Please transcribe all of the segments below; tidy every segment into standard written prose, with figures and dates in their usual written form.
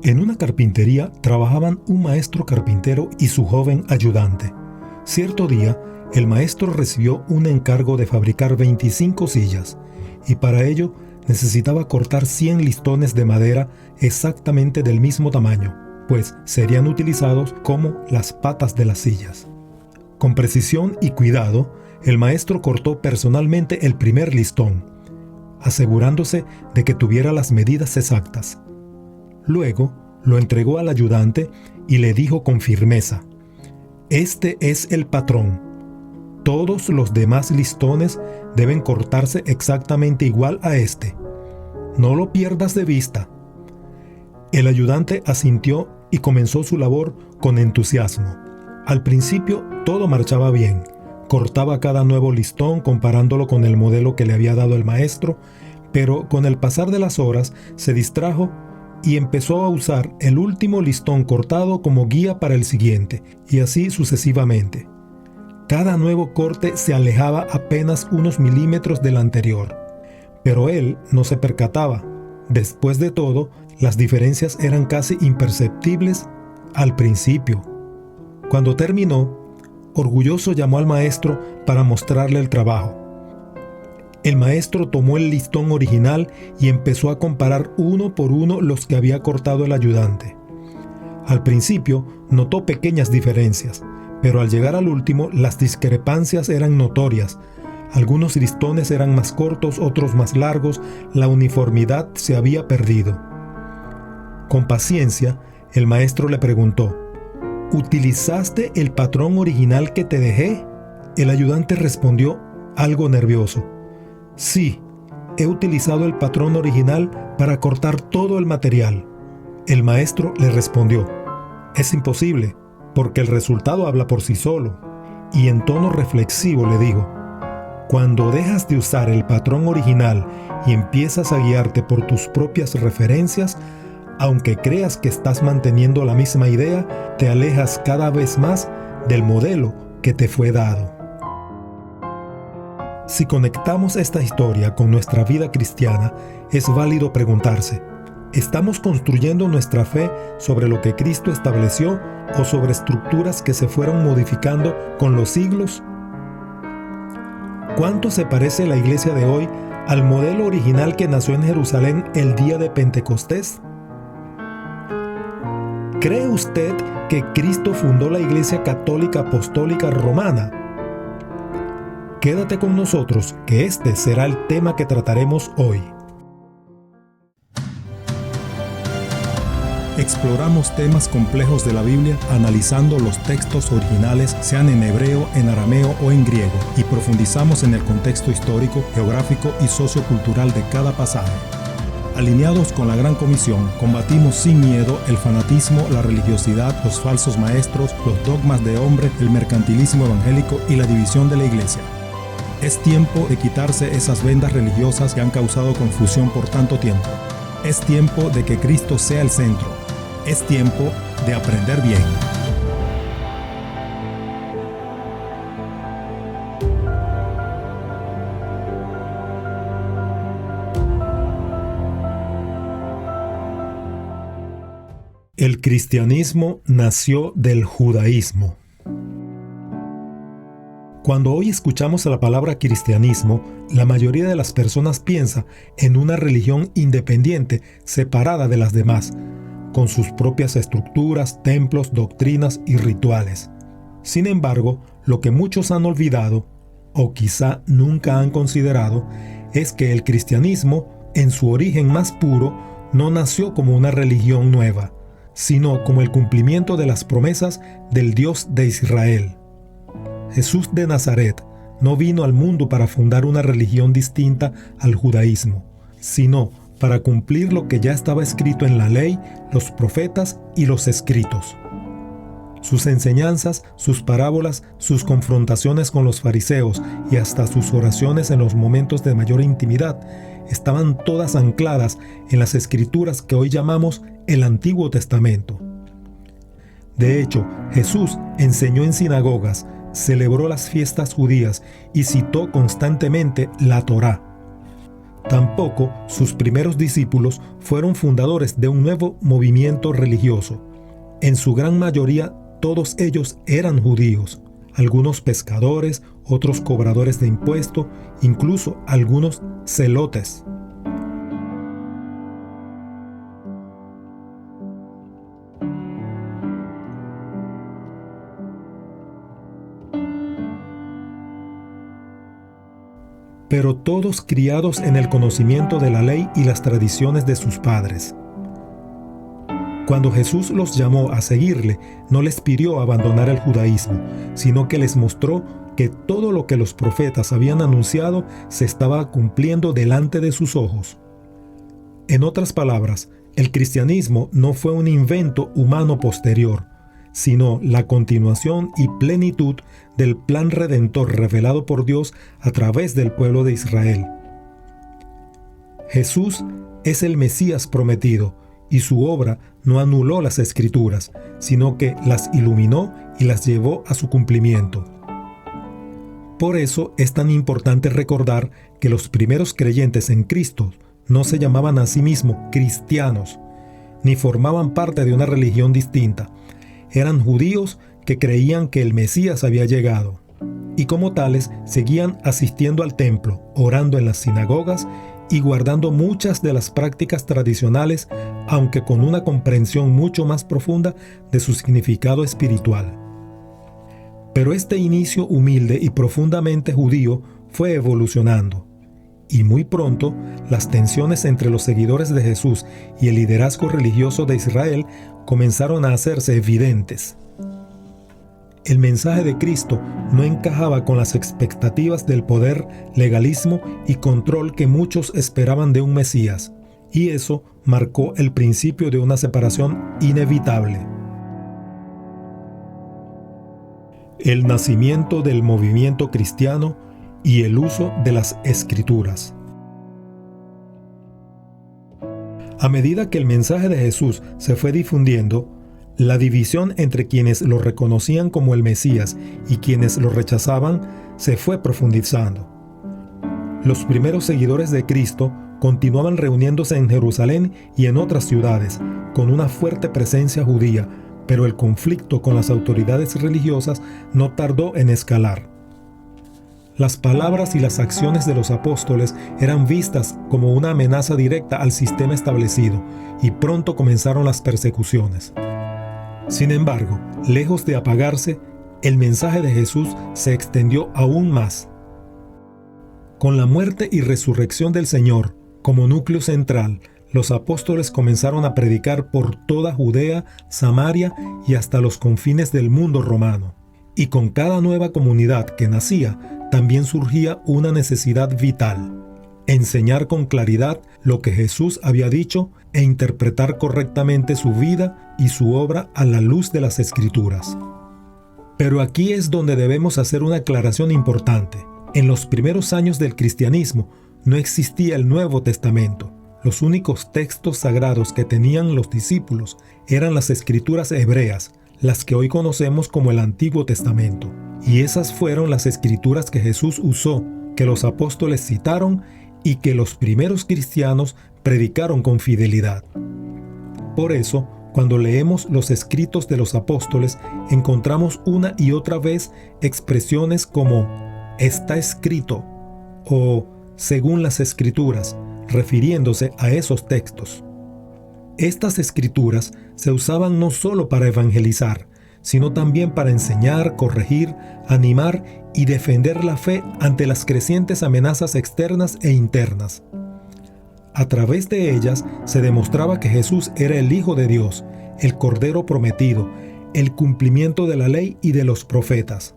En una carpintería trabajaban un maestro carpintero y su joven ayudante. Cierto día, el maestro recibió un encargo de fabricar 25 sillas, y para ello necesitaba cortar 100 listones de madera exactamente del mismo tamaño, pues serían utilizados como las patas de las sillas. Con precisión y cuidado, el maestro cortó personalmente el primer listón, asegurándose de que tuviera las medidas exactas. Luego, lo entregó al ayudante y le dijo con firmeza: «Este es el patrón. Todos los demás listones deben cortarse exactamente igual a este. No lo pierdas de vista». El ayudante asintió y comenzó su labor con entusiasmo. Al principio todo marchaba bien. Cortaba cada nuevo listón comparándolo con el modelo que le había dado el maestro, pero con el pasar de las horas se distrajo y empezó a usar el último listón cortado como guía para el siguiente, y así sucesivamente. Cada nuevo corte se alejaba apenas unos milímetros del anterior, pero él no se percataba. Después de todo, las diferencias eran casi imperceptibles al principio. Cuando terminó, orgulloso llamó al maestro para mostrarle el trabajo. El maestro tomó el listón original y empezó a comparar uno por uno los que había cortado el ayudante. Al principio notó pequeñas diferencias, pero al llegar al último las discrepancias eran notorias. Algunos listones eran más cortos, otros más largos, la uniformidad se había perdido. Con paciencia, el maestro le preguntó: ¿utilizaste el patrón original que te dejé? El ayudante respondió algo nervioso: «Sí, he utilizado el patrón original para cortar todo el material». El maestro le respondió: «Es imposible, porque el resultado habla por sí solo». Y en tono reflexivo le dijo: «Cuando dejas de usar el patrón original y empiezas a guiarte por tus propias referencias, aunque creas que estás manteniendo la misma idea, te alejas cada vez más del modelo que te fue dado». Si conectamos esta historia con nuestra vida cristiana, es válido preguntarse: ¿estamos construyendo nuestra fe sobre lo que Cristo estableció o sobre estructuras que se fueron modificando con los siglos? ¿Cuánto se parece la iglesia de hoy al modelo original que nació en Jerusalén el día de Pentecostés? ¿Cree usted que Cristo fundó la Iglesia Católica Apostólica Romana? Quédate con nosotros, que este será el tema que trataremos hoy. Exploramos temas complejos de la Biblia analizando los textos originales, sean en hebreo, en arameo o en griego, y profundizamos en el contexto histórico, geográfico y sociocultural de cada pasaje. Alineados con la Gran Comisión, combatimos sin miedo el fanatismo, la religiosidad, los falsos maestros, los dogmas de hombre, el mercantilismo evangélico y la división de la iglesia. Es tiempo de quitarse esas vendas religiosas que han causado confusión por tanto tiempo. Es tiempo de que Cristo sea el centro. Es tiempo de aprender bien. El cristianismo nació del judaísmo. Cuando hoy escuchamos la palabra cristianismo, la mayoría de las personas piensa en una religión independiente, separada de las demás, con sus propias estructuras, templos, doctrinas y rituales. Sin embargo, lo que muchos han olvidado, o quizá nunca han considerado, es que el cristianismo, en su origen más puro, no nació como una religión nueva, sino como el cumplimiento de las promesas del Dios de Israel. Jesús de Nazaret no vino al mundo para fundar una religión distinta al judaísmo, sino para cumplir lo que ya estaba escrito en la ley, los profetas y los escritos. Sus enseñanzas, sus parábolas, sus confrontaciones con los fariseos y hasta sus oraciones en los momentos de mayor intimidad estaban todas ancladas en las escrituras que hoy llamamos el Antiguo Testamento. De hecho, Jesús enseñó en sinagogas, celebró las fiestas judías y citó constantemente la Torá. Tampoco sus primeros discípulos fueron fundadores de un nuevo movimiento religioso. En su gran mayoría, todos ellos eran judíos, algunos pescadores, otros cobradores de impuestos, incluso algunos celotes. Pero todos criados en el conocimiento de la ley y las tradiciones de sus padres. Cuando Jesús los llamó a seguirle, no les pidió abandonar el judaísmo, sino que les mostró que todo lo que los profetas habían anunciado se estaba cumpliendo delante de sus ojos. En otras palabras, el cristianismo no fue un invento humano posterior, sino la continuación y plenitud del plan redentor revelado por Dios a través del pueblo de Israel. Jesús es el Mesías prometido, y su obra no anuló las Escrituras, sino que las iluminó y las llevó a su cumplimiento. Por eso es tan importante recordar que los primeros creyentes en Cristo no se llamaban a sí mismos cristianos, ni formaban parte de una religión distinta. Eran judíos que creían que el Mesías había llegado, y como tales seguían asistiendo al templo, orando en las sinagogas y guardando muchas de las prácticas tradicionales, aunque con una comprensión mucho más profunda de su significado espiritual. Pero este inicio humilde y profundamente judío fue evolucionando, y muy pronto las tensiones entre los seguidores de Jesús y el liderazgo religioso de Israel comenzaron a hacerse evidentes. El mensaje de Cristo no encajaba con las expectativas del poder, legalismo y control que muchos esperaban de un Mesías, y eso marcó el principio de una separación inevitable. El nacimiento del movimiento cristiano y el uso de las Escrituras. A medida que el mensaje de Jesús se fue difundiendo, la división entre quienes lo reconocían como el Mesías y quienes lo rechazaban se fue profundizando. Los primeros seguidores de Cristo continuaban reuniéndose en Jerusalén y en otras ciudades, con una fuerte presencia judía, pero el conflicto con las autoridades religiosas no tardó en escalar. Las palabras y las acciones de los apóstoles eran vistas como una amenaza directa al sistema establecido, y pronto comenzaron las persecuciones. Sin embargo, lejos de apagarse, el mensaje de Jesús se extendió aún más. Con la muerte y resurrección del Señor como núcleo central, los apóstoles comenzaron a predicar por toda Judea, Samaria y hasta los confines del mundo romano. Y con cada nueva comunidad que nacía, también surgía una necesidad vital: enseñar con claridad lo que Jesús había dicho e interpretar correctamente su vida y su obra a la luz de las Escrituras. Pero aquí es donde debemos hacer una aclaración importante. En los primeros años del cristianismo no existía el Nuevo Testamento. Los únicos textos sagrados que tenían los discípulos eran las Escrituras hebreas, las que hoy conocemos como el Antiguo Testamento. Y esas fueron las Escrituras que Jesús usó, que los apóstoles citaron y que los primeros cristianos predicaron con fidelidad. Por eso, cuando leemos los escritos de los apóstoles, encontramos una y otra vez expresiones como «está escrito» o «según las Escrituras», refiriéndose a esos textos. Estas escrituras se usaban no solo para evangelizar, sino también para enseñar, corregir, animar y defender la fe ante las crecientes amenazas externas e internas. A través de ellas se demostraba que Jesús era el Hijo de Dios, el Cordero prometido, el cumplimiento de la ley y de los profetas.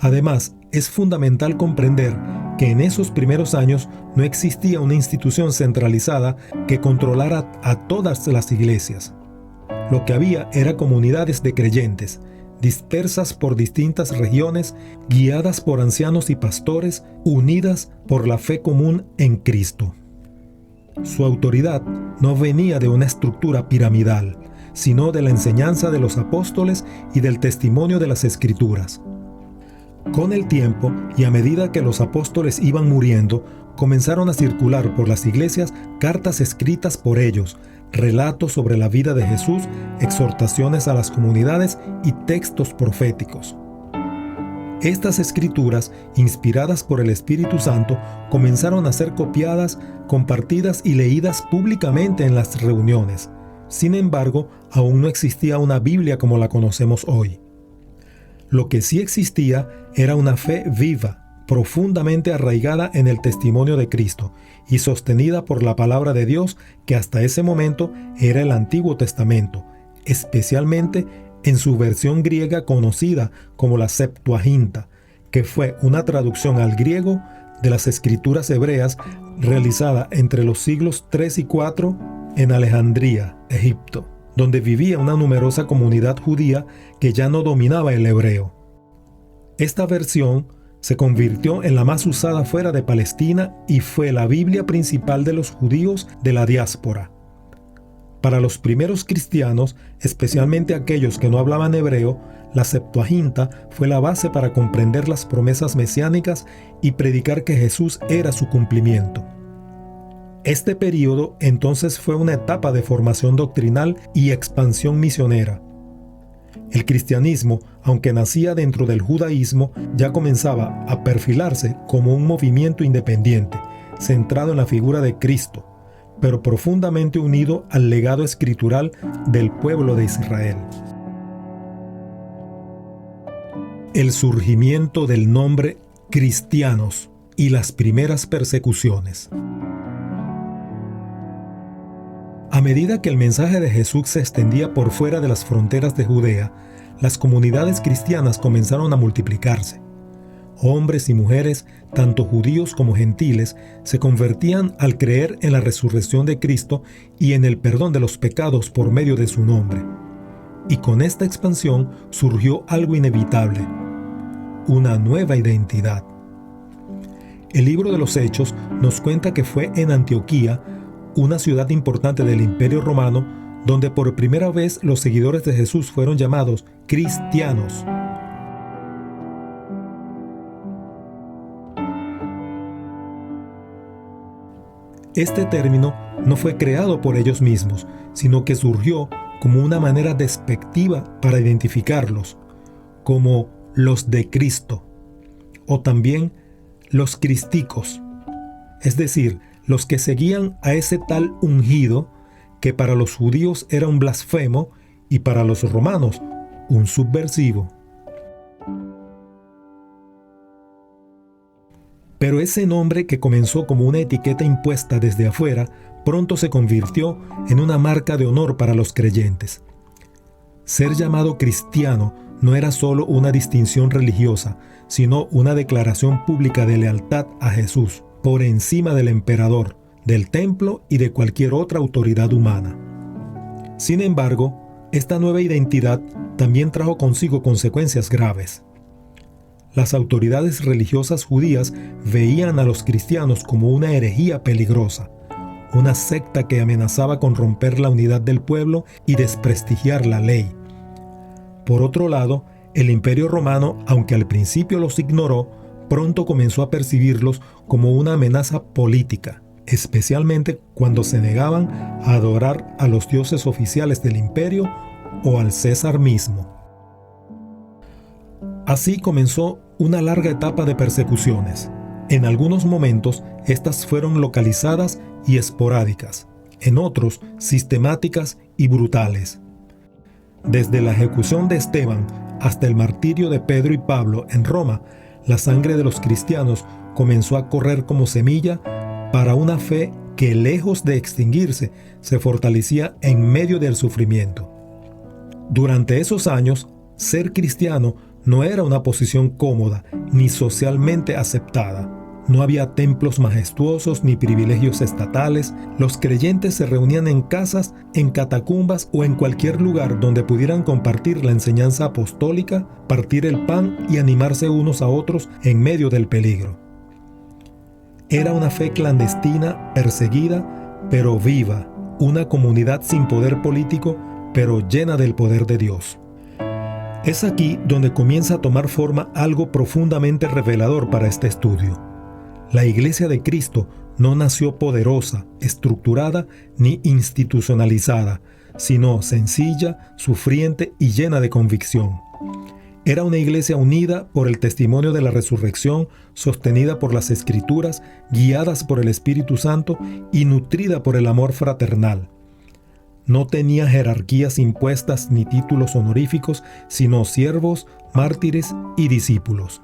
Además, es fundamental comprender que en esos primeros años no existía una institución centralizada que controlara a todas las iglesias. Lo que había era comunidades de creyentes, dispersas por distintas regiones, guiadas por ancianos y pastores, unidas por la fe común en Cristo. Su autoridad no venía de una estructura piramidal, sino de la enseñanza de los apóstoles y del testimonio de las Escrituras. Con el tiempo y a medida que los apóstoles iban muriendo, comenzaron a circular por las iglesias cartas escritas por ellos, relatos sobre la vida de Jesús, exhortaciones a las comunidades y textos proféticos. Estas escrituras, inspiradas por el Espíritu Santo, comenzaron a ser copiadas, compartidas y leídas públicamente en las reuniones. Sin embargo, aún no existía una Biblia como la conocemos hoy. Lo que sí existía era una fe viva, profundamente arraigada en el testimonio de Cristo y sostenida por la palabra de Dios, que hasta ese momento era el Antiguo Testamento, especialmente en su versión griega conocida como la Septuaginta, que fue una traducción al griego de las escrituras hebreas realizada entre los siglos 3 y 4 en Alejandría, Egipto, donde vivía una numerosa comunidad judía que ya no dominaba el hebreo. Esta versión se convirtió en la más usada fuera de Palestina y fue la Biblia principal de los judíos de la diáspora. Para los primeros cristianos, especialmente aquellos que no hablaban hebreo, la Septuaginta fue la base para comprender las promesas mesiánicas y predicar que Jesús era su cumplimiento. Este período entonces fue una etapa de formación doctrinal y expansión misionera. El cristianismo, aunque nacía dentro del judaísmo, ya comenzaba a perfilarse como un movimiento independiente, centrado en la figura de Cristo, pero profundamente unido al legado escritural del pueblo de Israel. El surgimiento del nombre cristianos y las primeras persecuciones. A medida que el mensaje de Jesús se extendía por fuera de las fronteras de Judea, las comunidades cristianas comenzaron a multiplicarse. Hombres y mujeres, tanto judíos como gentiles, se convertían al creer en la resurrección de Cristo y en el perdón de los pecados por medio de su nombre. Y con esta expansión surgió algo inevitable: una nueva identidad. El libro de los Hechos nos cuenta que fue en Antioquía, una ciudad importante del Imperio Romano, donde por primera vez los seguidores de Jesús fueron llamados cristianos. Este término no fue creado por ellos mismos, sino que surgió como una manera despectiva para identificarlos, como los de Cristo, o también los cristicos, es decir, los que seguían a ese tal ungido que para los judíos era un blasfemo y para los romanos un subversivo. Pero ese nombre, que comenzó como una etiqueta impuesta desde afuera, pronto se convirtió en una marca de honor para los creyentes. Ser llamado cristiano no era solo una distinción religiosa, sino una declaración pública de lealtad a Jesús, por encima del emperador, del templo y de cualquier otra autoridad humana. Sin embargo, esta nueva identidad también trajo consigo consecuencias graves. Las autoridades religiosas judías veían a los cristianos como una herejía peligrosa, una secta que amenazaba con romper la unidad del pueblo y desprestigiar la ley. Por otro lado, el Imperio Romano, aunque al principio los ignoró, pronto comenzó a percibirlos como una amenaza política, especialmente cuando se negaban a adorar a los dioses oficiales del imperio o al César mismo. Así comenzó una larga etapa de persecuciones. En algunos momentos, estas fueron localizadas y esporádicas, en otros, sistemáticas y brutales. Desde la ejecución de Esteban hasta el martirio de Pedro y Pablo en Roma, la sangre de los cristianos comenzó a correr como semilla para una fe que, lejos de extinguirse, se fortalecía en medio del sufrimiento. Durante esos años, ser cristiano no era una posición cómoda ni socialmente aceptada. No había templos majestuosos ni privilegios estatales. Los creyentes se reunían en casas, en catacumbas o en cualquier lugar donde pudieran compartir la enseñanza apostólica, partir el pan y animarse unos a otros en medio del peligro. Era una fe clandestina, perseguida, pero viva, una comunidad sin poder político, pero llena del poder de Dios. Es aquí donde comienza a tomar forma algo profundamente revelador para este estudio: La Iglesia de Cristo no nació poderosa, estructurada ni institucionalizada, sino sencilla, sufriente y llena de convicción. Era una iglesia unida por el testimonio de la resurrección, sostenida por las Escrituras, guiadas por el Espíritu Santo y nutrida por el amor fraternal. No tenía jerarquías impuestas ni títulos honoríficos, sino siervos, mártires y discípulos.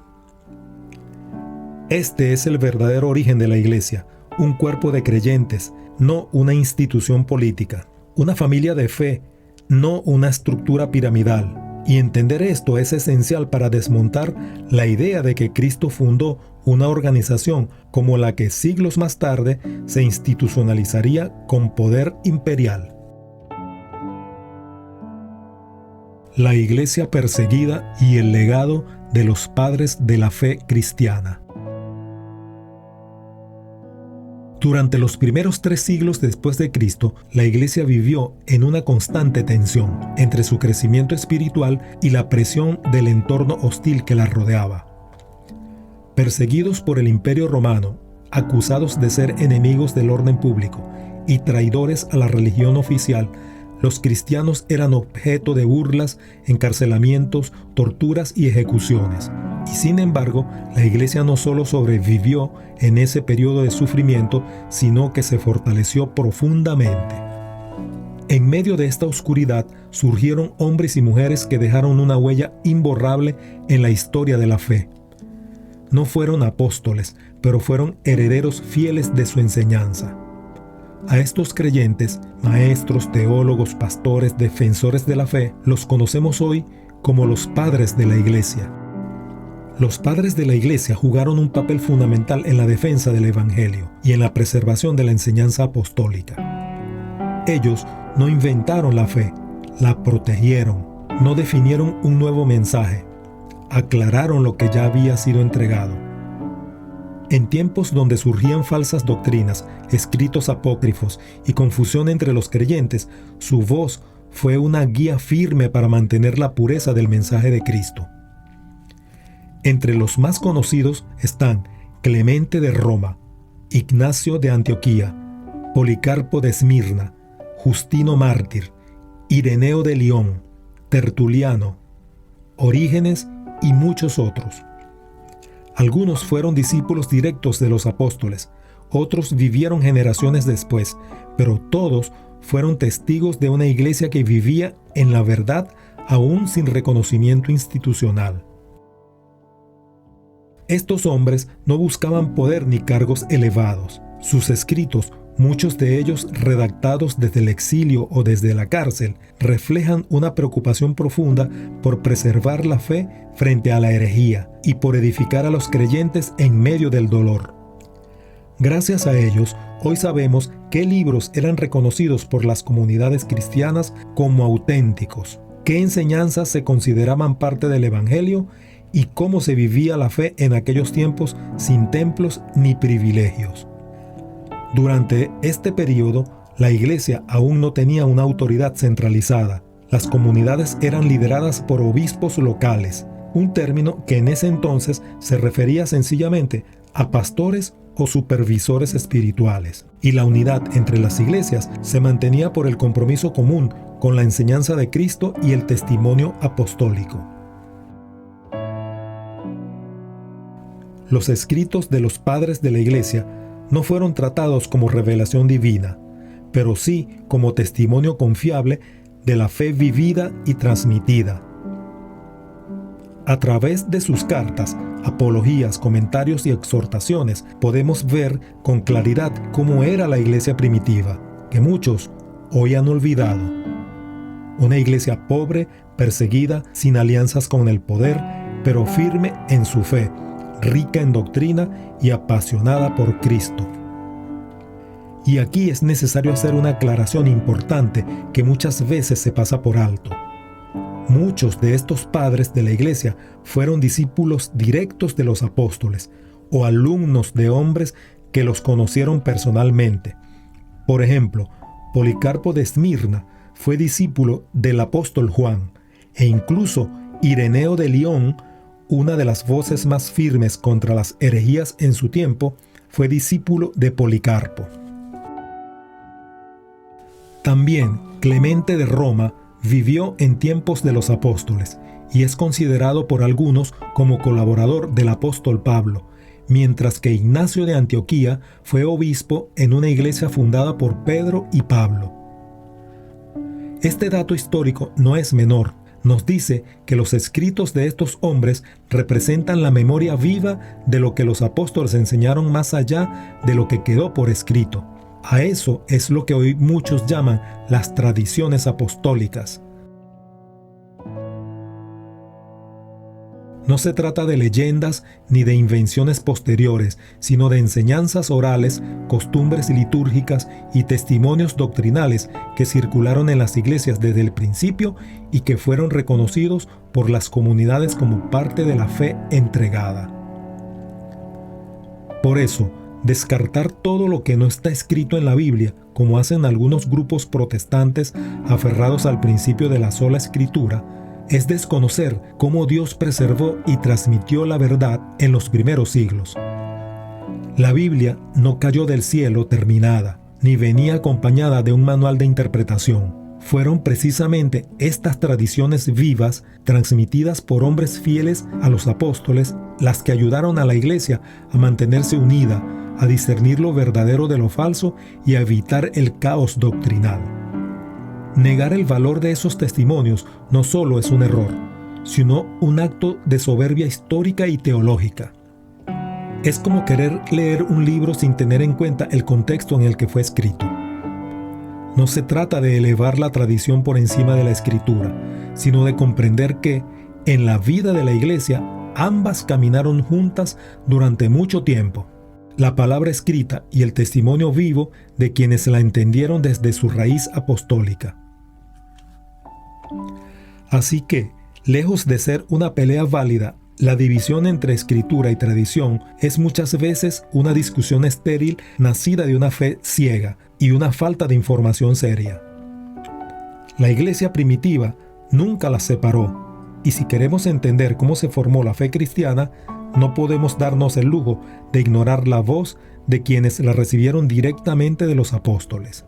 Este es el verdadero origen de la iglesia, un cuerpo de creyentes, no una institución política, una familia de fe, no una estructura piramidal. Y entender esto es esencial para desmontar la idea de que Cristo fundó una organización como la que siglos más tarde se institucionalizaría con poder imperial. La iglesia perseguida y el legado de los padres de la fe cristiana. Durante los primeros 3 siglos después de Cristo, la iglesia vivió en una constante tensión entre su crecimiento espiritual y la presión del entorno hostil que la rodeaba. Perseguidos por el Imperio Romano, acusados de ser enemigos del orden público y traidores a la religión oficial, los cristianos eran objeto de burlas, encarcelamientos, torturas y ejecuciones. Y sin embargo, la iglesia no solo sobrevivió en ese periodo de sufrimiento, sino que se fortaleció profundamente. En medio de esta oscuridad surgieron hombres y mujeres que dejaron una huella imborrable en la historia de la fe. No fueron apóstoles, pero fueron herederos fieles de su enseñanza. A estos creyentes, maestros, teólogos, pastores, defensores de la fe, los conocemos hoy como los padres de la iglesia. Los padres de la iglesia jugaron un papel fundamental en la defensa del evangelio y en la preservación de la enseñanza apostólica. Ellos no inventaron la fe, la protegieron, no definieron un nuevo mensaje, aclararon lo que ya había sido entregado. En tiempos donde surgían falsas doctrinas, escritos apócrifos y confusión entre los creyentes, su voz fue una guía firme para mantener la pureza del mensaje de Cristo. Entre los más conocidos están Clemente de Roma, Ignacio de Antioquía, Policarpo de Esmirna, Justino Mártir, Ireneo de Lión, Tertuliano, Orígenes y muchos otros. Algunos fueron discípulos directos de los apóstoles, otros vivieron generaciones después, pero todos fueron testigos de una iglesia que vivía en la verdad aún sin reconocimiento institucional. Estos hombres no buscaban poder ni cargos elevados. Sus escritos, muchos de ellos redactados desde el exilio o desde la cárcel, reflejan una preocupación profunda por preservar la fe frente a la herejía y por edificar a los creyentes en medio del dolor. Gracias a ellos, hoy sabemos qué libros eran reconocidos por las comunidades cristianas como auténticos, qué enseñanzas se consideraban parte del Evangelio y cómo se vivía la fe en aquellos tiempos sin templos ni privilegios. Durante este periodo, la iglesia aún no tenía una autoridad centralizada. Las comunidades eran lideradas por obispos locales, un término que en ese entonces se refería sencillamente a pastores o supervisores espirituales. Y la unidad entre las iglesias se mantenía por el compromiso común con la enseñanza de Cristo y el testimonio apostólico. Los escritos de los padres de la iglesia no fueron tratados como revelación divina, pero sí como testimonio confiable de la fe vivida y transmitida. A través de sus cartas, apologías, comentarios y exhortaciones, podemos ver con claridad cómo era la iglesia primitiva, que muchos hoy han olvidado. Una iglesia pobre, perseguida, sin alianzas con el poder, pero firme en su fe, rica en doctrina y apasionada por Cristo. Y aquí es necesario hacer una aclaración importante que muchas veces se pasa por alto. Muchos de estos padres de la iglesia fueron discípulos directos de los apóstoles o alumnos de hombres que los conocieron personalmente. Por ejemplo, Policarpo de Esmirna fue discípulo del apóstol Juan, e incluso Ireneo de Lión, una de las voces más firmes contra las herejías en su tiempo, fue discípulo de Policarpo. También Clemente de Roma vivió en tiempos de los apóstoles y es considerado por algunos como colaborador del apóstol Pablo, mientras que Ignacio de Antioquía fue obispo en una iglesia fundada por Pedro y Pablo. Este dato histórico no es menor. Nos dice que los escritos de estos hombres representan la memoria viva de lo que los apóstoles enseñaron más allá de lo que quedó por escrito. A eso es lo que hoy muchos llaman las tradiciones apostólicas. No se trata de leyendas ni de invenciones posteriores, sino de enseñanzas orales, costumbres litúrgicas y testimonios doctrinales que circularon en las iglesias desde el principio y que fueron reconocidos por las comunidades como parte de la fe entregada. Por eso, descartar todo lo que no está escrito en la Biblia, como hacen algunos grupos protestantes aferrados al principio de la sola escritura, es desconocer cómo Dios preservó y transmitió la verdad en los primeros siglos. La Biblia no cayó del cielo terminada, ni venía acompañada de un manual de interpretación. Fueron precisamente estas tradiciones vivas, transmitidas por hombres fieles a los apóstoles, las que ayudaron a la Iglesia a mantenerse unida, a discernir lo verdadero de lo falso y a evitar el caos doctrinal. Negar el valor de esos testimonios no solo es un error, sino un acto de soberbia histórica y teológica. Es como querer leer un libro sin tener en cuenta el contexto en el que fue escrito. No se trata de elevar la tradición por encima de la escritura, sino de comprender que, en la vida de la Iglesia, ambas caminaron juntas durante mucho tiempo. La palabra escrita y el testimonio vivo de quienes la entendieron desde su raíz apostólica. Así que, lejos de ser una pelea válida, la división entre escritura y tradición es muchas veces una discusión estéril nacida de una fe ciega y una falta de información seria. La iglesia primitiva nunca las separó, y si queremos entender cómo se formó la fe cristiana, no podemos darnos el lujo de ignorar la voz de quienes la recibieron directamente de los apóstoles.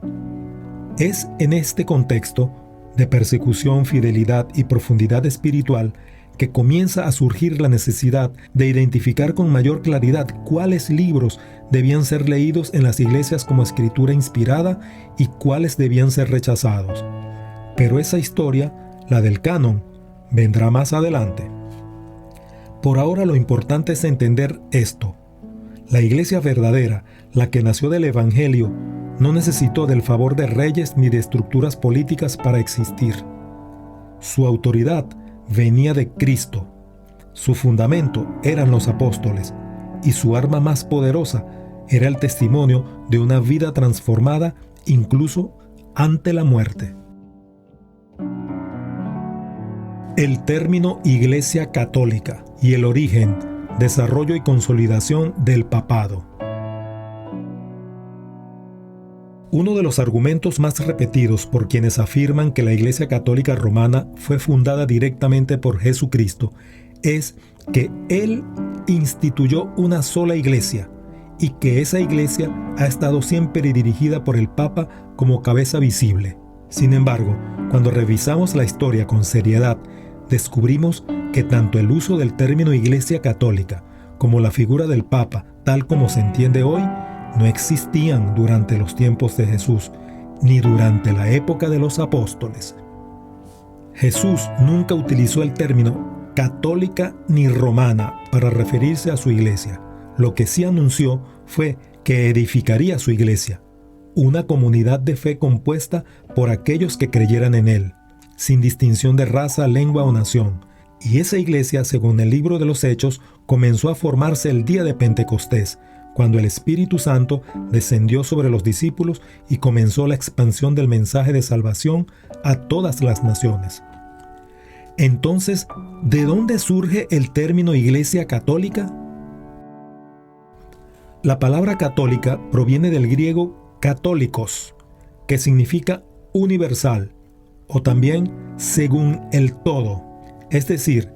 Es en este contexto de persecución, fidelidad y profundidad espiritual que comienza a surgir la necesidad de identificar con mayor claridad cuáles libros debían ser leídos en las iglesias como escritura inspirada y cuáles debían ser rechazados. Pero esa historia, la del canon, vendrá más adelante. Por ahora lo importante es entender esto. La iglesia verdadera, la que nació del Evangelio, no necesitó del favor de reyes ni de estructuras políticas para existir. Su autoridad venía de Cristo. Su fundamento eran los apóstoles, y su arma más poderosa era el testimonio de una vida transformada incluso ante la muerte. El término Iglesia Católica y el origen, desarrollo y consolidación del papado. Uno de los argumentos más repetidos por quienes afirman que la Iglesia Católica Romana fue fundada directamente por Jesucristo es que Él instituyó una sola iglesia y que esa iglesia ha estado siempre dirigida por el Papa como cabeza visible. Sin embargo, cuando revisamos la historia con seriedad, descubrimos que tanto el uso del término Iglesia Católica como la figura del Papa, tal como se entiende hoy, no existían durante los tiempos de Jesús, ni durante la época de los apóstoles. Jesús nunca utilizó el término católica ni romana para referirse a su iglesia. Lo que sí anunció fue que edificaría su iglesia, una comunidad de fe compuesta por aquellos que creyeran en Él, sin distinción de raza, lengua o nación. Y esa iglesia, según el libro de los Hechos, comenzó a formarse el día de Pentecostés, cuando el Espíritu Santo descendió sobre los discípulos y comenzó la expansión del mensaje de salvación a todas las naciones. Entonces, ¿de dónde surge el término Iglesia Católica? La palabra católica proviene del griego católicos, que significa universal, o también según el todo. Es decir,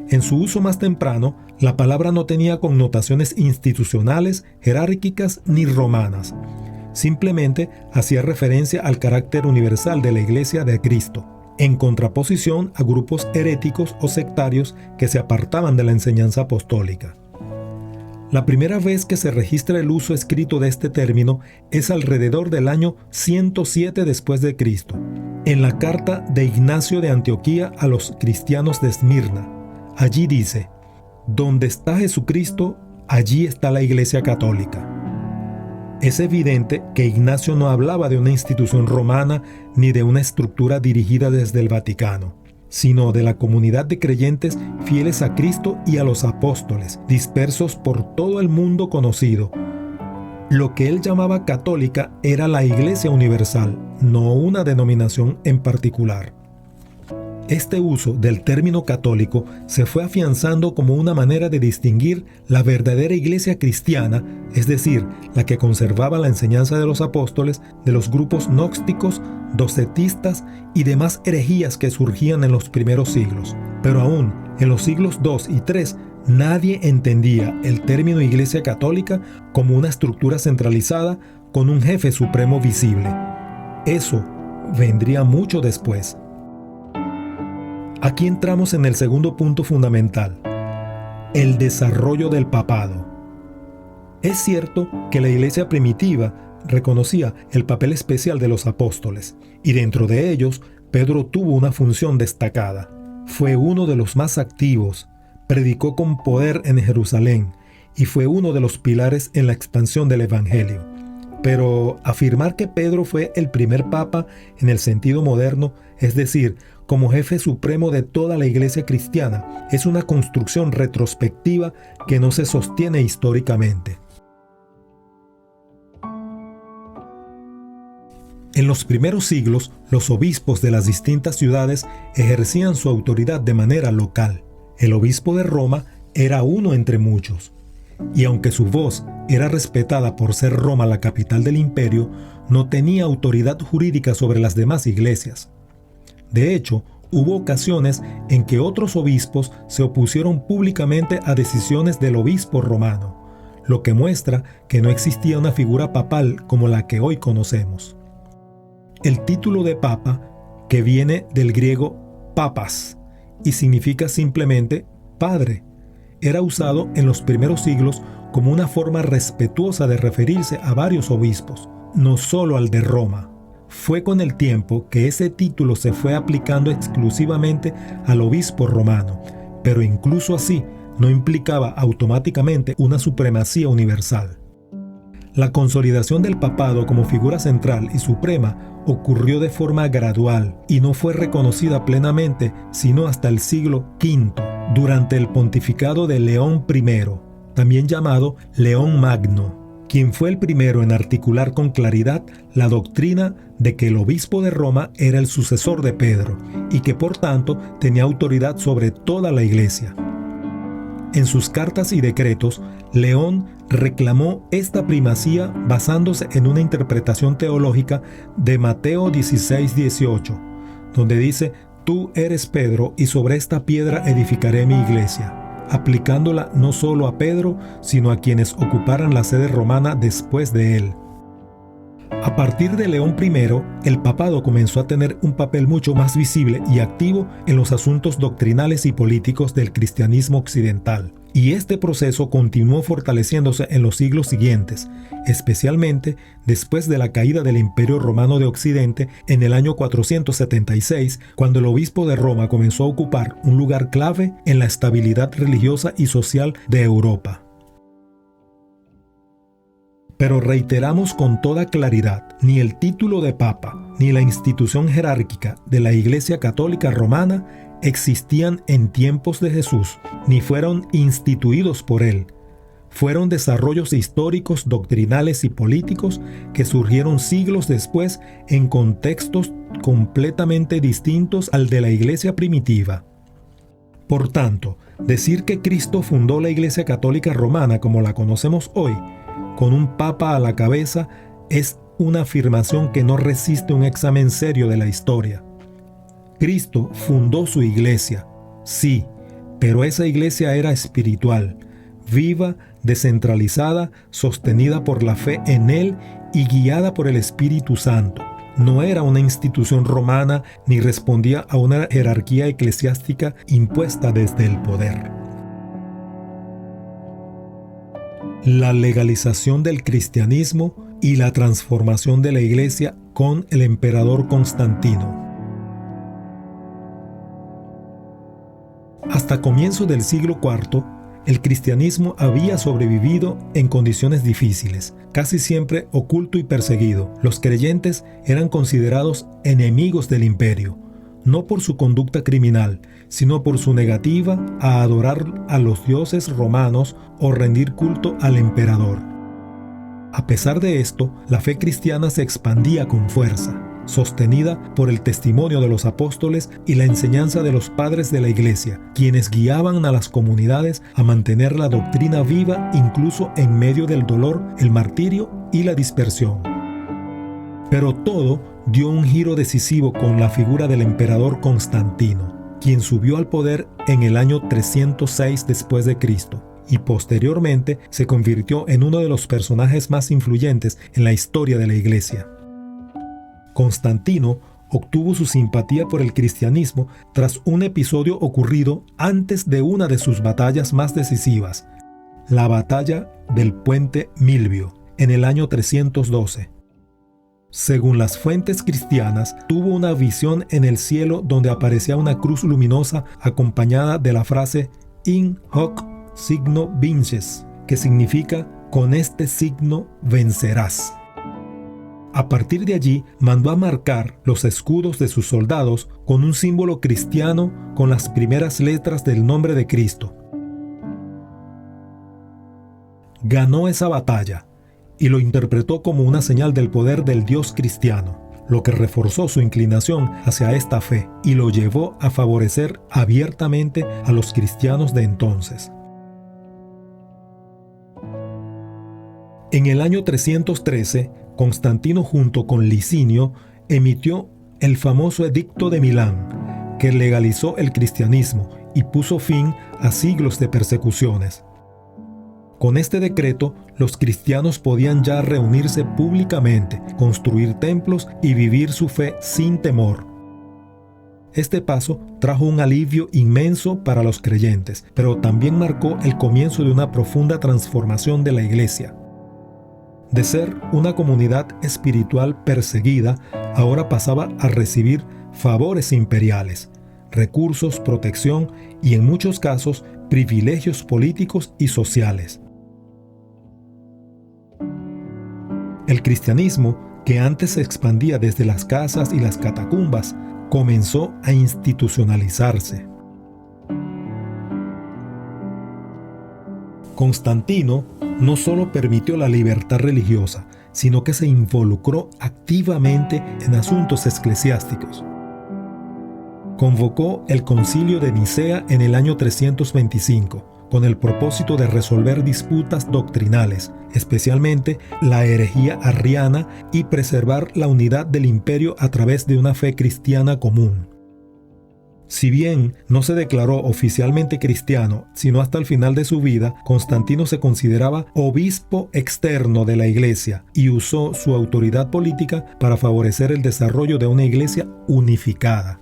en su uso más temprano, La palabra no tenía connotaciones institucionales, jerárquicas ni romanas. Simplemente hacía referencia al carácter universal de la Iglesia de Cristo, en contraposición a grupos heréticos o sectarios que se apartaban de la enseñanza apostólica. La primera vez que se registra el uso escrito de este término es alrededor del año 107 después de Cristo, en la carta de Ignacio de Antioquía a los cristianos de Esmirna. Allí dice: «Donde está Jesucristo, allí está la Iglesia Católica». Es evidente que Ignacio no hablaba de una institución romana ni de una estructura dirigida desde el Vaticano, sino de la comunidad de creyentes fieles a Cristo y a los apóstoles, dispersos por todo el mundo conocido. Lo que él llamaba católica era la Iglesia universal, no una denominación en particular. Este uso del término católico se fue afianzando como una manera de distinguir la verdadera iglesia cristiana, es decir, la que conservaba la enseñanza de los apóstoles, de los grupos gnósticos, docetistas y demás herejías que surgían en los primeros siglos. Pero aún en los siglos II y III, nadie entendía el término Iglesia Católica como una estructura centralizada con un jefe supremo visible. Eso vendría mucho después. Aquí entramos en el segundo punto fundamental: el desarrollo del papado. Es cierto que la iglesia primitiva reconocía el papel especial de los apóstoles, y dentro de ellos, Pedro tuvo una función destacada. Fue uno de los más activos, predicó con poder en Jerusalén, y fue uno de los pilares en la expansión del Evangelio. Pero afirmar que Pedro fue el primer papa en el sentido moderno, es decir, como jefe supremo de toda la iglesia cristiana, es una construcción retrospectiva que no se sostiene históricamente. En los primeros siglos, los obispos de las distintas ciudades ejercían su autoridad de manera local. El obispo de Roma era uno entre muchos, y aunque su voz era respetada por ser Roma la capital del imperio, no tenía autoridad jurídica sobre las demás iglesias. De hecho, hubo ocasiones en que otros obispos se opusieron públicamente a decisiones del obispo romano, lo que muestra que no existía una figura papal como la que hoy conocemos. El título de papa, que viene del griego papas y significa simplemente padre, era usado en los primeros siglos como una forma respetuosa de referirse a varios obispos, no solo al de Roma. Fue con el tiempo que ese título se fue aplicando exclusivamente al obispo romano, pero incluso así no implicaba automáticamente una supremacía universal. La consolidación del papado como figura central y suprema ocurrió de forma gradual y no fue reconocida plenamente sino hasta el siglo V, durante el pontificado de León I, también llamado León Magno, quien fue el primero en articular con claridad la doctrina de que el obispo de Roma era el sucesor de Pedro y que por tanto tenía autoridad sobre toda la iglesia. En sus cartas y decretos, León reclamó esta primacía basándose en una interpretación teológica de Mateo 16:18, donde dice: «Tú eres Pedro, y sobre esta piedra edificaré mi iglesia», aplicándola no solo a Pedro, sino a quienes ocuparan la sede romana después de él. A partir de León I, el papado comenzó a tener un papel mucho más visible y activo en los asuntos doctrinales y políticos del cristianismo occidental. Y este proceso continuó fortaleciéndose en los siglos siguientes, especialmente después de la caída del Imperio Romano de Occidente en el año 476, cuando el obispo de Roma comenzó a ocupar un lugar clave en la estabilidad religiosa y social de Europa. Pero reiteramos con toda claridad, ni el título de papa, ni la institución jerárquica de la Iglesia Católica Romana existían en tiempos de Jesús, ni fueron instituidos por él. Fueron desarrollos históricos, doctrinales y políticos que surgieron siglos después en contextos completamente distintos al de la Iglesia primitiva. Por tanto, decir que Cristo fundó la Iglesia Católica Romana como la conocemos hoy, con un papa a la cabeza, es una afirmación que no resiste un examen serio de la historia. Cristo fundó su iglesia, sí, Pero esa iglesia era espiritual, viva, descentralizada, sostenida por la fe en Él y guiada por el Espíritu Santo. No era una institución romana ni respondía a una jerarquía eclesiástica impuesta desde el poder. La legalización del cristianismo y la transformación de la iglesia con el emperador Constantino. Hasta comienzos del siglo IV, el cristianismo había sobrevivido en condiciones difíciles, casi siempre oculto y perseguido. Los creyentes eran considerados enemigos del imperio, no por su conducta criminal, sino por su negativa a adorar a los dioses romanos o rendir culto al emperador. A pesar de esto, la fe cristiana se expandía con fuerza, sostenida por el testimonio de los apóstoles y la enseñanza de los padres de la iglesia, quienes guiaban a las comunidades a mantener la doctrina viva incluso en medio del dolor, el martirio y la dispersión. Pero todo dio un giro decisivo con la figura del emperador Constantino, quien subió al poder en el año 306 después de Cristo y posteriormente se convirtió en uno de los personajes más influyentes en la historia de la iglesia. Constantino obtuvo su simpatía por el cristianismo tras un episodio ocurrido antes de una de sus batallas más decisivas, la batalla del puente Milvio, en el año 312. Según las fuentes cristianas, tuvo una visión en el cielo donde aparecía una cruz luminosa acompañada de la frase «In hoc signo vinces», que significa «con este signo vencerás». A partir de allí, mandó a marcar los escudos de sus soldados con un símbolo cristiano con las primeras letras del nombre de Cristo. Ganó esa batalla y lo interpretó como una señal del poder del Dios cristiano, lo que reforzó su inclinación hacia esta fe y lo llevó a favorecer abiertamente a los cristianos de entonces. En el año 313, Constantino junto con Licinio emitió el famoso Edicto de Milán, que legalizó el cristianismo y puso fin a siglos de persecuciones. Con este decreto, los cristianos podían ya reunirse públicamente, construir templos y vivir su fe sin temor. Este paso trajo un alivio inmenso para los creyentes, pero también marcó el comienzo de una profunda transformación de la iglesia. De ser una comunidad espiritual perseguida, ahora pasaba a recibir favores imperiales, recursos, protección y en muchos casos privilegios políticos y sociales. El cristianismo, que antes se expandía desde las casas y las catacumbas, comenzó a institucionalizarse. Constantino no solo permitió la libertad religiosa, sino que se involucró activamente en asuntos eclesiásticos. Convocó el Concilio de Nicea en el año 325, con el propósito de resolver disputas doctrinales, especialmente la herejía arriana, y preservar la unidad del imperio a través de una fe cristiana común. Si bien no se declaró oficialmente cristiano, sino hasta el final de su vida, Constantino se consideraba obispo externo de la iglesia y usó su autoridad política para favorecer el desarrollo de una iglesia unificada.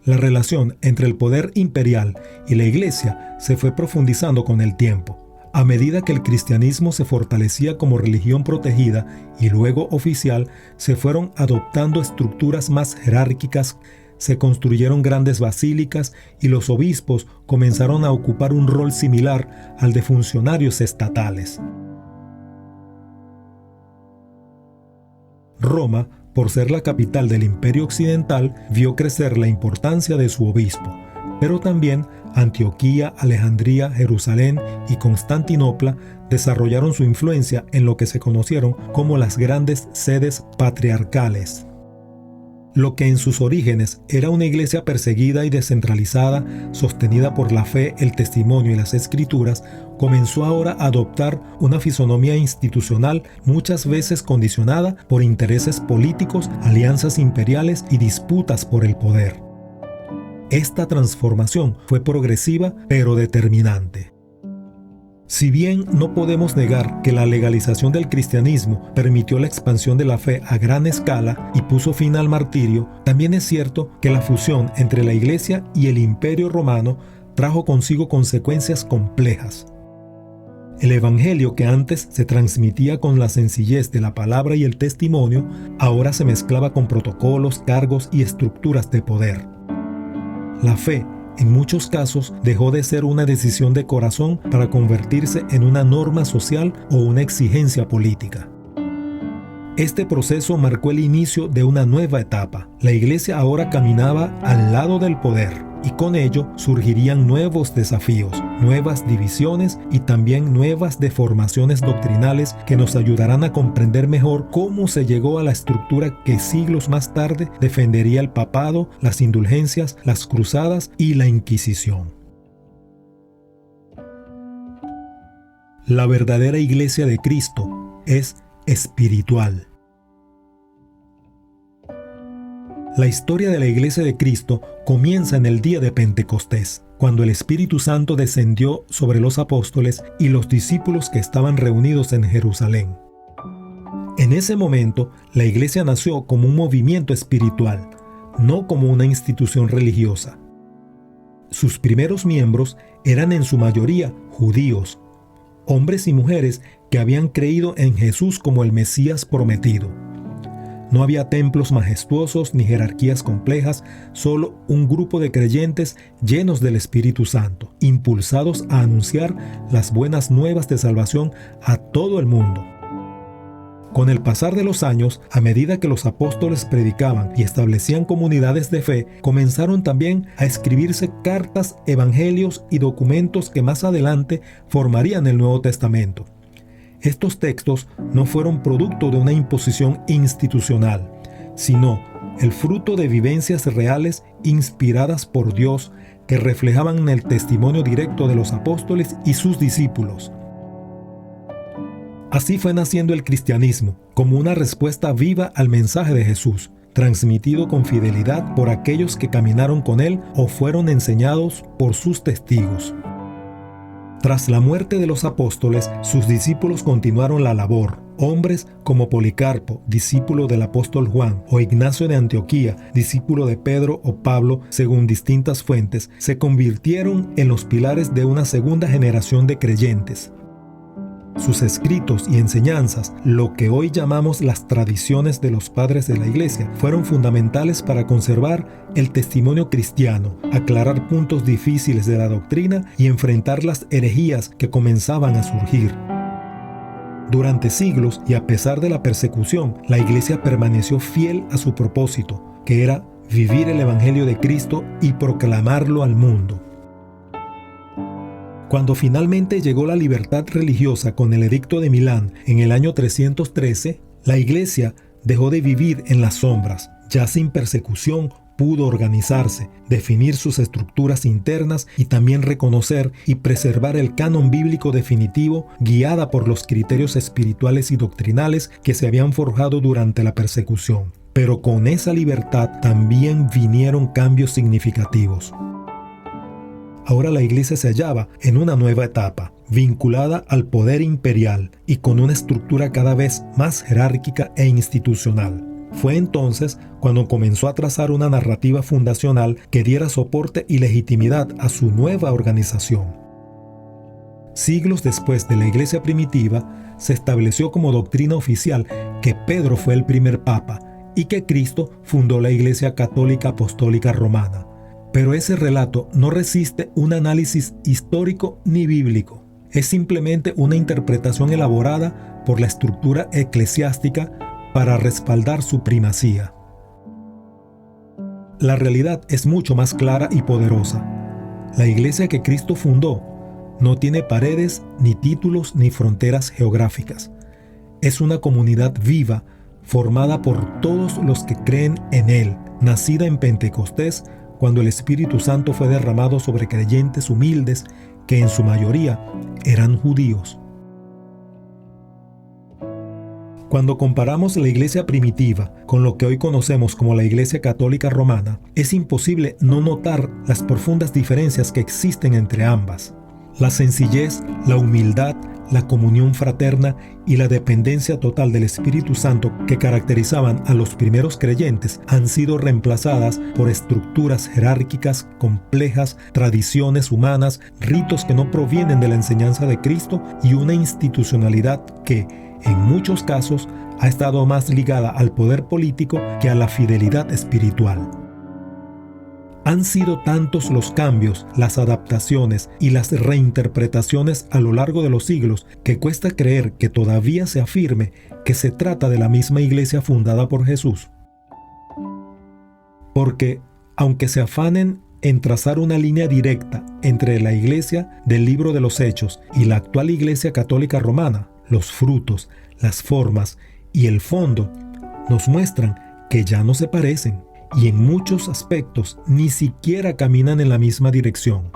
La relación entre el poder imperial y la iglesia se fue profundizando con el tiempo. A medida que el cristianismo se fortalecía como religión protegida y luego oficial, se fueron adoptando estructuras más jerárquicas, se construyeron grandes basílicas y los obispos comenzaron a ocupar un rol similar al de funcionarios estatales. Roma, por ser la capital del Imperio Occidental, vio crecer la importancia de su obispo, pero también Antioquía, Alejandría, Jerusalén y Constantinopla desarrollaron su influencia en lo que se conocieron como las grandes sedes patriarcales. Lo que en sus orígenes era una iglesia perseguida y descentralizada, sostenida por la fe, el testimonio y las escrituras, comenzó ahora a adoptar una fisonomía institucional muchas veces condicionada por intereses políticos, alianzas imperiales y disputas por el poder. esta transformación fue progresiva pero determinante. Si bien no podemos negar que la legalización del cristianismo permitió la expansión de la fe a gran escala y puso fin al martirio, también es cierto que la fusión entre la Iglesia y el Imperio Romano trajo consigo consecuencias complejas. El evangelio, que antes se transmitía con la sencillez de la palabra y el testimonio, ahora se mezclaba con protocolos, cargos y estructuras de poder. La fe, en muchos casos, dejó de ser una decisión de corazón para convertirse en una norma social o una exigencia política. Este proceso marcó el inicio de una nueva etapa. La Iglesia ahora caminaba al lado del poder, y con ello surgirían nuevos desafíos, nuevas divisiones y también nuevas deformaciones doctrinales que nos ayudarán a comprender mejor cómo se llegó a la estructura que siglos más tarde defendería el papado, las indulgencias, las cruzadas y la Inquisición. La verdadera Iglesia de Cristo es espiritual. La historia de la Iglesia de Cristo comienza en el día de Pentecostés, cuando el Espíritu Santo descendió sobre los apóstoles y los discípulos que estaban reunidos en Jerusalén. En ese momento, la Iglesia nació como un movimiento espiritual, no como una institución religiosa. Sus primeros miembros eran en su mayoría judíos, hombres y mujeres que habían creído en Jesús como el Mesías prometido. No había templos majestuosos ni jerarquías complejas, solo un grupo de creyentes llenos del Espíritu Santo, impulsados a anunciar las buenas nuevas de salvación a todo el mundo. Con el pasar de los años, a medida que los apóstoles predicaban y establecían comunidades de fe, comenzaron también a escribirse cartas, evangelios y documentos que más adelante formarían el Nuevo Testamento. Estos textos no fueron producto de una imposición institucional, sino el fruto de vivencias reales inspiradas por Dios que reflejaban el testimonio directo de los apóstoles y sus discípulos. Así fue naciendo el cristianismo, como una respuesta viva al mensaje de Jesús, transmitido con fidelidad por aquellos que caminaron con él o fueron enseñados por sus testigos. Tras la muerte de los apóstoles, sus discípulos continuaron la labor. Hombres como Policarpo, discípulo del apóstol Juan, o Ignacio de Antioquía, discípulo de Pedro o Pablo, según distintas fuentes, se convirtieron en los pilares de una segunda generación de creyentes. Sus escritos y enseñanzas, lo que hoy llamamos las tradiciones de los padres de la Iglesia, fueron fundamentales para conservar el testimonio cristiano, aclarar puntos difíciles de la doctrina y enfrentar las herejías que comenzaban a surgir. Durante siglos y a pesar de la persecución, la Iglesia permaneció fiel a su propósito, que era vivir el Evangelio de Cristo y proclamarlo al mundo. Cuando finalmente llegó la libertad religiosa con el Edicto de Milán en el año 313, la Iglesia dejó de vivir en las sombras. Ya sin persecución pudo organizarse, definir sus estructuras internas y también reconocer y preservar el canon bíblico definitivo, guiada por los criterios espirituales y doctrinales que se habían forjado durante la persecución. Pero con esa libertad también vinieron cambios significativos. Ahora la Iglesia se hallaba en una nueva etapa, vinculada al poder imperial y con una estructura cada vez más jerárquica e institucional. Fue entonces cuando comenzó a trazar una narrativa fundacional que diera soporte y legitimidad a su nueva organización. Siglos después de la Iglesia primitiva, se estableció como doctrina oficial que Pedro fue el primer papa y que Cristo fundó la Iglesia Católica Apostólica Romana. Pero ese relato no resiste un análisis histórico ni bíblico. Es simplemente una interpretación elaborada por la estructura eclesiástica para respaldar su primacía. La realidad es mucho más clara y poderosa. La Iglesia que Cristo fundó no tiene paredes, ni títulos, ni fronteras geográficas. Es una comunidad viva, formada por todos los que creen en Él, nacida en Pentecostés, cuando el Espíritu Santo fue derramado sobre creyentes humildes que en su mayoría eran judíos. Cuando comparamos la Iglesia primitiva con lo que hoy conocemos como la Iglesia Católica Romana, es imposible no notar las profundas diferencias que existen entre ambas. La sencillez, la humildad, la comunión fraterna y la dependencia total del Espíritu Santo que caracterizaban a los primeros creyentes han sido reemplazadas por estructuras jerárquicas complejas, tradiciones humanas, ritos que no provienen de la enseñanza de Cristo y una institucionalidad que, en muchos casos, ha estado más ligada al poder político que a la fidelidad espiritual. Han sido tantos los cambios, las adaptaciones y las reinterpretaciones a lo largo de los siglos que cuesta creer que todavía se afirme que se trata de la misma iglesia fundada por Jesús. Porque, aunque se afanen en trazar una línea directa entre la iglesia del libro de los Hechos y la actual Iglesia Católica Romana, los frutos, las formas y el fondo nos muestran que ya no se parecen y en muchos aspectos ni siquiera caminan en la misma dirección.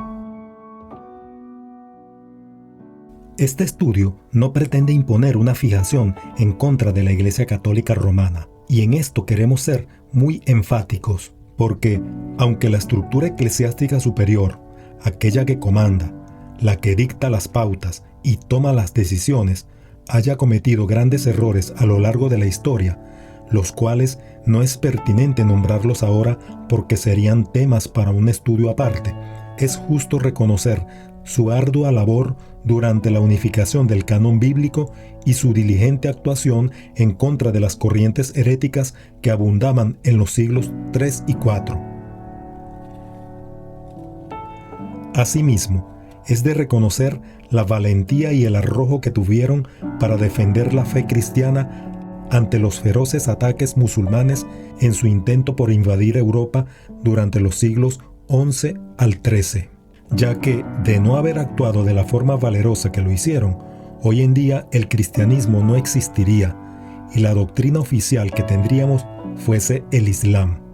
Este estudio no pretende imponer una fijación en contra de la Iglesia Católica Romana, y en esto queremos ser muy enfáticos, porque aunque la estructura eclesiástica superior, aquella que comanda, la que dicta las pautas y toma las decisiones, haya cometido grandes errores a lo largo de la historia, los cuales no es pertinente nombrarlos ahora porque serían temas para un estudio aparte, es justo reconocer su ardua labor durante la unificación del canon bíblico y su diligente actuación en contra de las corrientes heréticas que abundaban en los siglos III y IV. Asimismo, es de reconocer la valentía y el arrojo que tuvieron para defender la fe cristiana ante los feroces ataques musulmanes en su intento por invadir Europa durante los siglos XI al XIII, ya que, de no haber actuado de la forma valerosa que lo hicieron, hoy en día el cristianismo no existiría y la doctrina oficial que tendríamos fuese el Islam.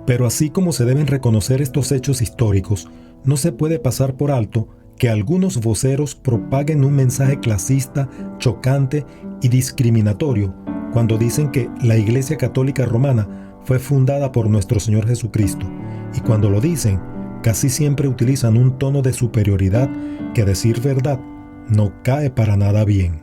Pero así como se deben reconocer estos hechos históricos, no se puede pasar por alto que algunos voceros propaguen un mensaje clasista, chocante y discriminatorio cuando dicen que la Iglesia Católica Romana fue fundada por nuestro Señor Jesucristo, y cuando lo dicen, casi siempre utilizan un tono de superioridad que, a decir verdad, no cae para nada bien.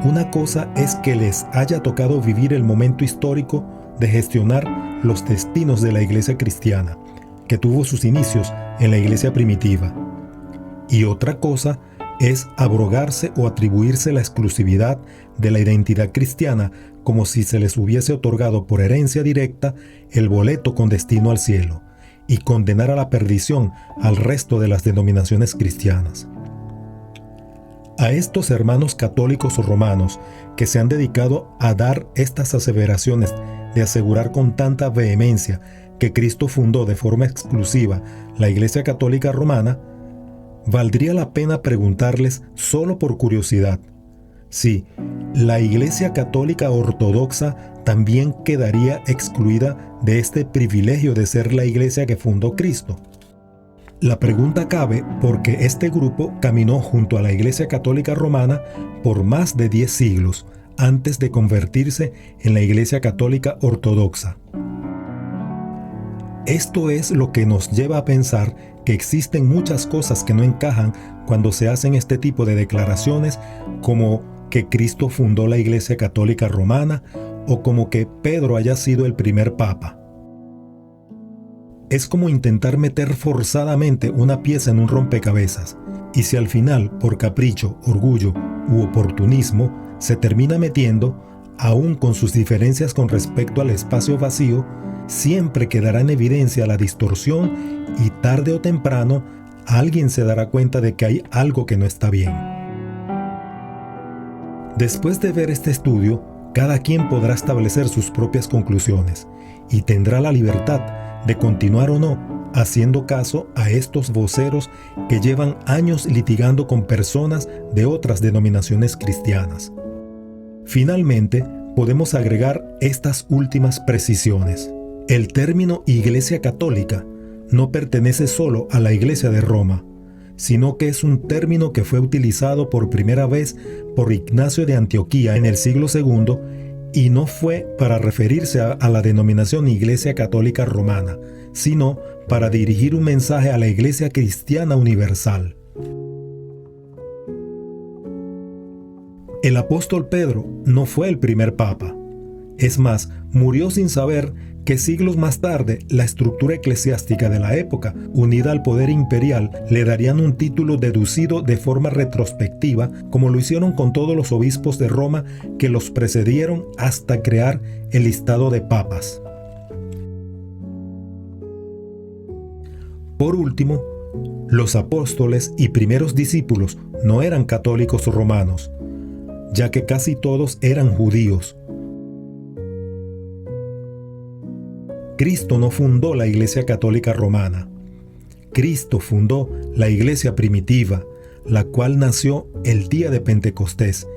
Una cosa es que les haya tocado vivir el momento histórico de gestionar los destinos de la Iglesia cristiana, que tuvo sus inicios en la Iglesia primitiva. Y otra cosa es abrogarse o atribuirse la exclusividad de la identidad cristiana como si se les hubiese otorgado por herencia directa el boleto con destino al cielo, y condenar a la perdición al resto de las denominaciones cristianas. A estos hermanos católicos romanos que se han dedicado a dar estas aseveraciones de asegurar con tanta vehemencia que Cristo fundó de forma exclusiva la Iglesia Católica Romana, valdría la pena preguntarles solo por curiosidad si la Iglesia Católica Ortodoxa también quedaría excluida de este privilegio de ser la Iglesia que fundó Cristo. La pregunta cabe porque este grupo caminó junto a la Iglesia Católica Romana por más de 10 siglos antes de convertirse en la Iglesia Católica Ortodoxa. Esto es lo que nos lleva a pensar que existen muchas cosas que no encajan cuando se hacen este tipo de declaraciones, como que Cristo fundó la Iglesia Católica Romana o como que Pedro haya sido el primer papa. Es como intentar meter forzadamente una pieza en un rompecabezas, y si al final, por capricho, orgullo u oportunismo, se termina metiendo, aún con sus diferencias con respecto al espacio vacío, siempre quedará en evidencia la distorsión y tarde o temprano alguien se dará cuenta de que hay algo que no está bien. Después de ver este estudio, cada quien podrá establecer sus propias conclusiones y tendrá la libertad de continuar o no haciendo caso a estos voceros que llevan años litigando con personas de otras denominaciones cristianas. Finalmente, podemos agregar estas últimas precisiones. El término Iglesia Católica no pertenece solo a la Iglesia de Roma, sino que es un término que fue utilizado por primera vez por Ignacio de Antioquía en el siglo II y no fue para referirse a la denominación Iglesia Católica Romana, sino para dirigir un mensaje a la Iglesia Cristiana Universal. El apóstol Pedro no fue el primer papa. Es más, murió sin saber que siglos más tarde la estructura eclesiástica de la época, unida al poder imperial, le darían un título deducido de forma retrospectiva, como lo hicieron con todos los obispos de Roma que los precedieron hasta crear el listado de papas. Por último, los apóstoles y primeros discípulos no eran católicos romanos, ya que casi todos eran judíos. Cristo no fundó la Iglesia Católica Romana. Cristo fundó la Iglesia primitiva, la cual nació el día de Pentecostés,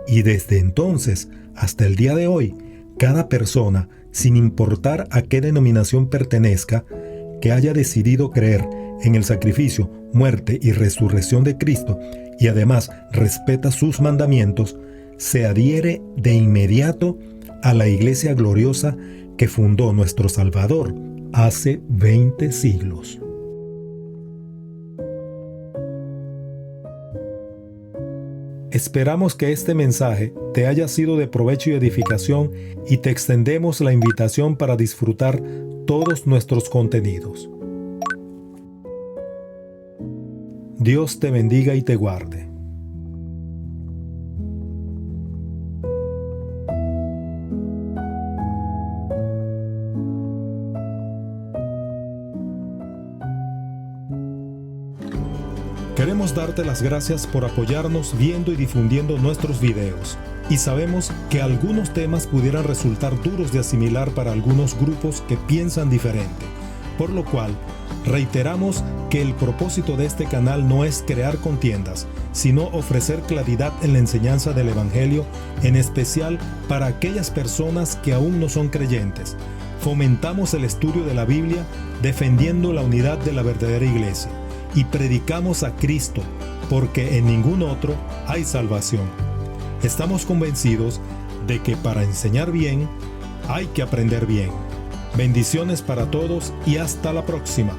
y desde entonces hasta el día de hoy, cada persona, sin importar a qué denominación pertenezca, que haya decidido creer en el sacrificio, muerte y resurrección de Cristo, y además respeta sus mandamientos, se adhiere de inmediato a la Iglesia gloriosa que fundó nuestro Salvador hace 20 siglos. Esperamos que este mensaje te haya sido de provecho y edificación y te extendemos la invitación para disfrutar todos nuestros contenidos. Dios te bendiga y te guarde. Queremos darte las gracias por apoyarnos viendo y difundiendo nuestros videos. Y sabemos que algunos temas pudieran resultar duros de asimilar para algunos grupos que piensan diferente. Por lo cual, reiteramos que el propósito de este canal no es crear contiendas, sino ofrecer claridad en la enseñanza del Evangelio, en especial para aquellas personas que aún no son creyentes. Fomentamos el estudio de la Biblia, defendiendo la unidad de la verdadera iglesia. Y predicamos a Cristo, porque en ningún otro hay salvación. Estamos convencidos de que para enseñar bien, hay que aprender bien. Bendiciones para todos y hasta la próxima.